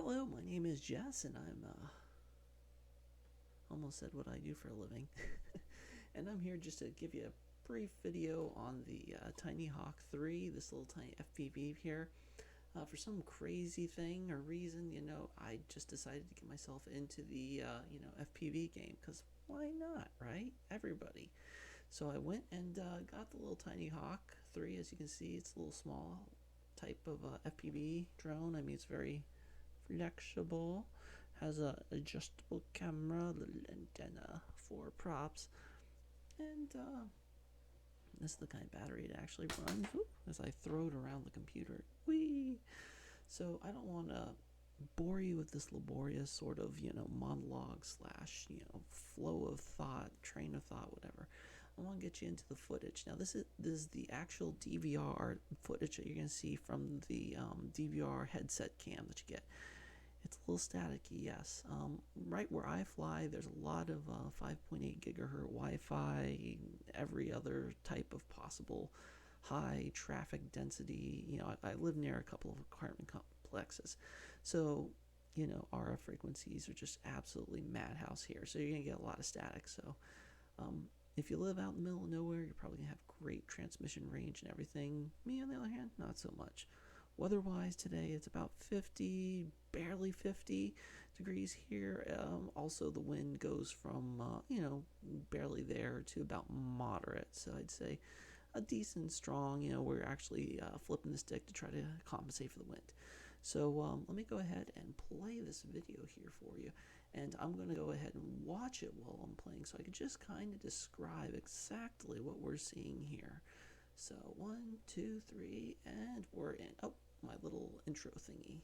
Hello, my name is Jess, and I'm almost said what I do for a living. And I'm here just to give you a brief video on the TinyHawk III, this little tiny FPV here. For some crazy thing or reason, I just decided to get myself into the FPV game because why not, right? Everybody. So I went and got the little TinyHawk III. As you can see, it's a little small type of FPV drone. I mean, it's very flexible, has a adjustable camera, little antenna for props, and this is the kind of battery it actually runs. As I throw it around the computer. Whee! So I don't want to bore you with this laborious sort of monologue slash flow of thought, train of thought, whatever. I want to get you into the footage. Now this is the actual DVR footage that you're going to see from the DVR headset cam that you get. It's a little staticky, yes. Right where I fly, there's a lot of 5.8 gigahertz Wi-Fi, every other type of possible high traffic density. I live near a couple of apartment complexes, so RF frequencies are just absolutely madhouse here. So you're gonna get a lot of static. So if you live out in the middle of nowhere, you're probably gonna have great transmission range and everything. Me, on the other hand, not so much. Weather-wise today, it's about 50, barely 50 degrees here. Also, the wind goes from, barely there to about moderate. So I'd say a decent strong, we're actually flipping the stick to try to compensate for the wind. So let me go ahead and play this video here for you. And I'm going to go ahead and watch it while I'm playing so I can just kind of describe exactly what we're seeing here. So 1, 2, 3, and we're in. Oh, my little intro thingy.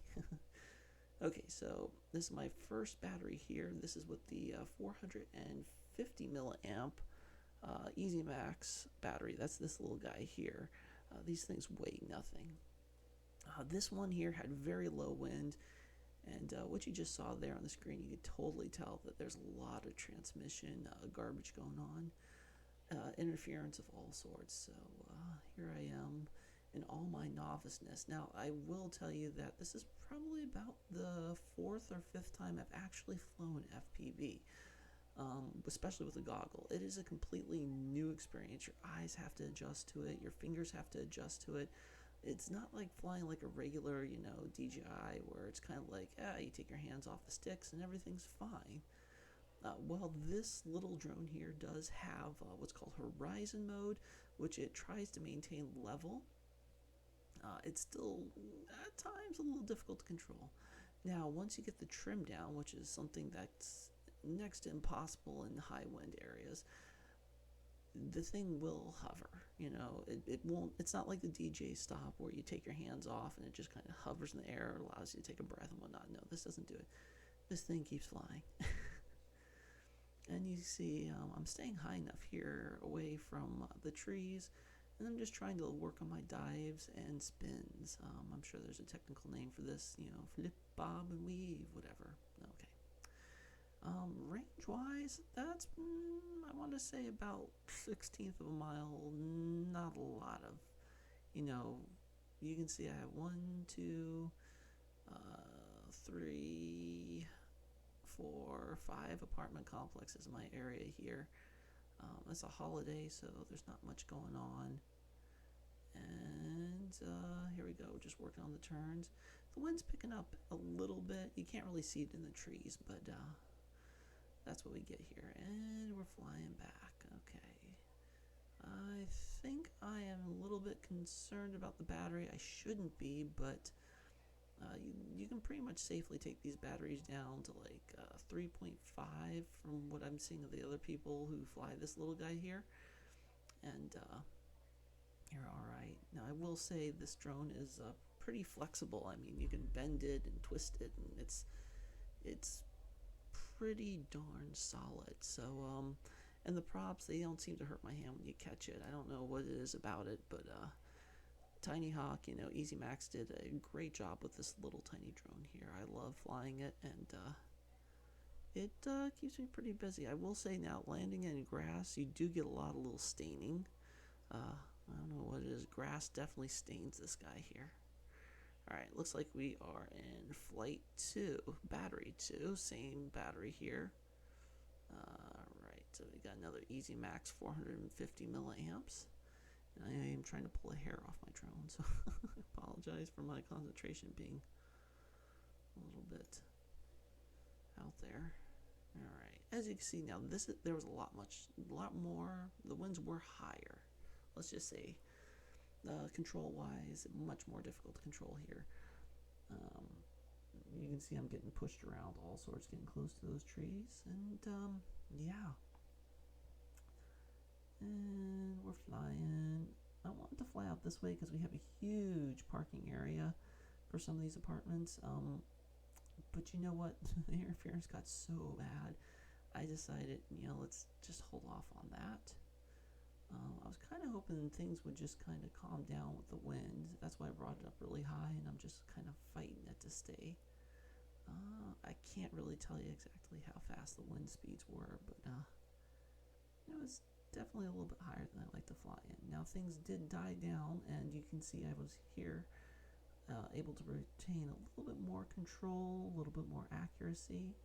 Okay, so this is my first battery here. This is with the 450 milliamp Emax battery. That's this little guy here. These things weigh nothing. This one here had very low wind, and what you just saw there on the screen, you could totally tell that there's a lot of transmission garbage going on. Interference of all sorts. So here I am in all my noviceness. Now, I will tell you that this is probably about the 4th or 5th time I've actually flown FPV, especially with a goggle. It is a completely new experience. Your eyes have to adjust to it. Your fingers have to adjust to it. It's not like flying like a regular, DJI, where it's kind of like, you take your hands off the sticks and everything's fine. Well, this little drone here does have what's called horizon mode, which it tries to maintain level. It's still, at times, a little difficult to control. Now, once you get the trim down, which is something that's next to impossible in high wind areas, the thing will hover. It won't. It's not like the DJ stop where you take your hands off and it just kind of hovers in the air, allows you to take a breath and whatnot. No, this doesn't do it. This thing keeps flying. And you see, I'm staying high enough here away from the trees, and I'm just trying to work on my dives and spins. I'm sure there's a technical name for this, flip, bob, and weave, whatever. Okay. Range-wise, that's, I want to say about 1/16 of a mile. Not a lot of, you can see I have 1, 2, 3, 4, 5 apartment complexes in my area here. It's a holiday, so there's not much going on. And here we go, just working on the turns. The wind's picking up a little bit. You can't really see it in the trees, but that's what we get here. And we're flying back. Okay. I think I am a little bit concerned about the battery. I shouldn't be, but you can pretty much safely take these batteries down to like 3.5 from what I'm seeing of the other people who fly this little guy here. And you're alright. Now, I will say this drone is pretty flexible. I mean, you can bend it and twist it, and it's pretty darn solid. So, and the props, they don't seem to hurt my hand when you catch it. I don't know what it is about it, but TinyHawk, Emax did a great job with this little tiny drone here. I love flying it, and it keeps me pretty busy. I will say now, landing in grass, you do get a lot of little staining. I don't know what it is. Grass definitely stains this guy here. Alright, looks like we are in flight 2, battery 2, same battery here. Alright, so we got another Emax 450 milliamps. And I am trying to pull a hair off my drone, so I apologize for my concentration being a little bit out there. Alright, as you can see now, there was a lot more, the winds were higher. Let's just say, control-wise, much more difficult to control here. You can see I'm getting pushed around all sorts, getting close to those trees, and yeah. And we're flying. I wanted to fly out this way because we have a huge parking area for some of these apartments. But you know what? The interference got so bad, I decided, let's just hold off on that. I was kind of hoping things would just kind of calm down with the wind. That's why I brought it up really high, and I'm just kind of fighting it to stay. I can't really tell you exactly how fast the wind speeds were, but it was definitely a little bit higher than I like to fly in. Now things did die down, and you can see I was here able to retain a little bit more control, a little bit more accuracy.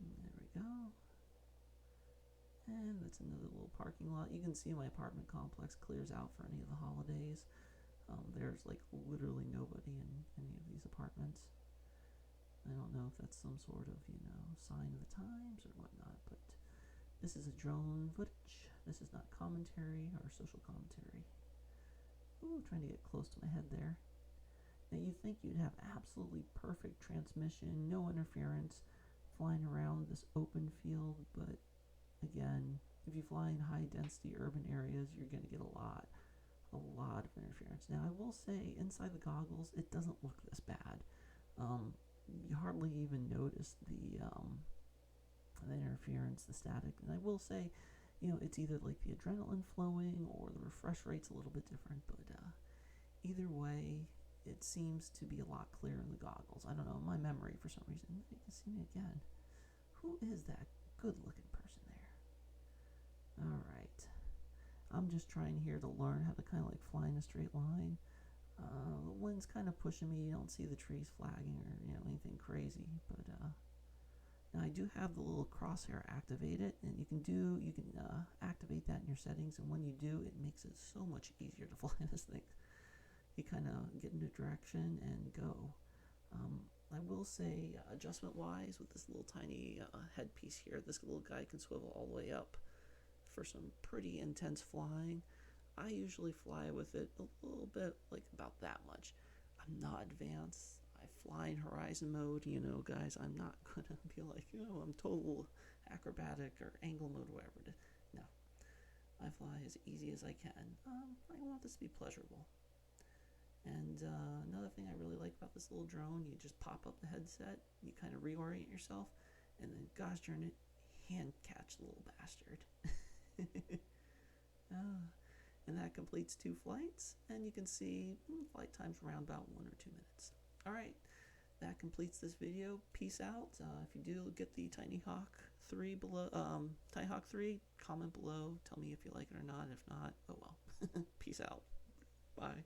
And there we go. And that's another little parking lot. You can see my apartment complex clears out for any of the holidays. There's like literally nobody in any of these apartments. I don't know if that's some sort of, sign of the times or whatnot, but this is a drone footage. This is not commentary or social commentary. Ooh, trying to get close to my head there. Now you'd think you'd have absolutely perfect transmission, no interference, flying around this open field, but again, if you fly in high density urban areas, you're going to get a lot of interference. Now I will say, inside the goggles, it doesn't look this bad. You hardly even notice the interference, the static. And I will say, it's either like the adrenaline flowing or the refresh rate's a little bit different, but either way, it seems to be a lot clearer in the goggles. I don't know, my memory for some reason. You can see me again. Who is that good-looking person there? Alright. I'm just trying here to learn how to kind of like fly in a straight line. The wind's kind of pushing me. You don't see the trees flagging or anything crazy, but now I do have the little crosshair activated, and you can activate that in your settings, and when you do, it makes it so much easier to fly this thing. You kind of get into direction and go. I will say, adjustment-wise, with this little tiny headpiece here, this little guy can swivel all the way up for some pretty intense flying. I usually fly with it a little bit, like about that much. I'm not advanced. I fly in horizon mode, guys. I'm not going to be like, I'm total acrobatic or angle mode, whatever it is. No. I fly as easy as I can. I want this to be pleasurable. And another thing I really like about this little drone, you just pop up the headset, you kind of reorient yourself, and then, gosh darn it, hand catch the little bastard. And that completes 2 flights, and you can see flight times around about 1 or 2 minutes. Alright, that completes this video. Peace out. If you do get the TinyHawk 3 below, TinyHawk 3, comment below. Tell me if you like it or not. If not, oh well. Peace out. Bye.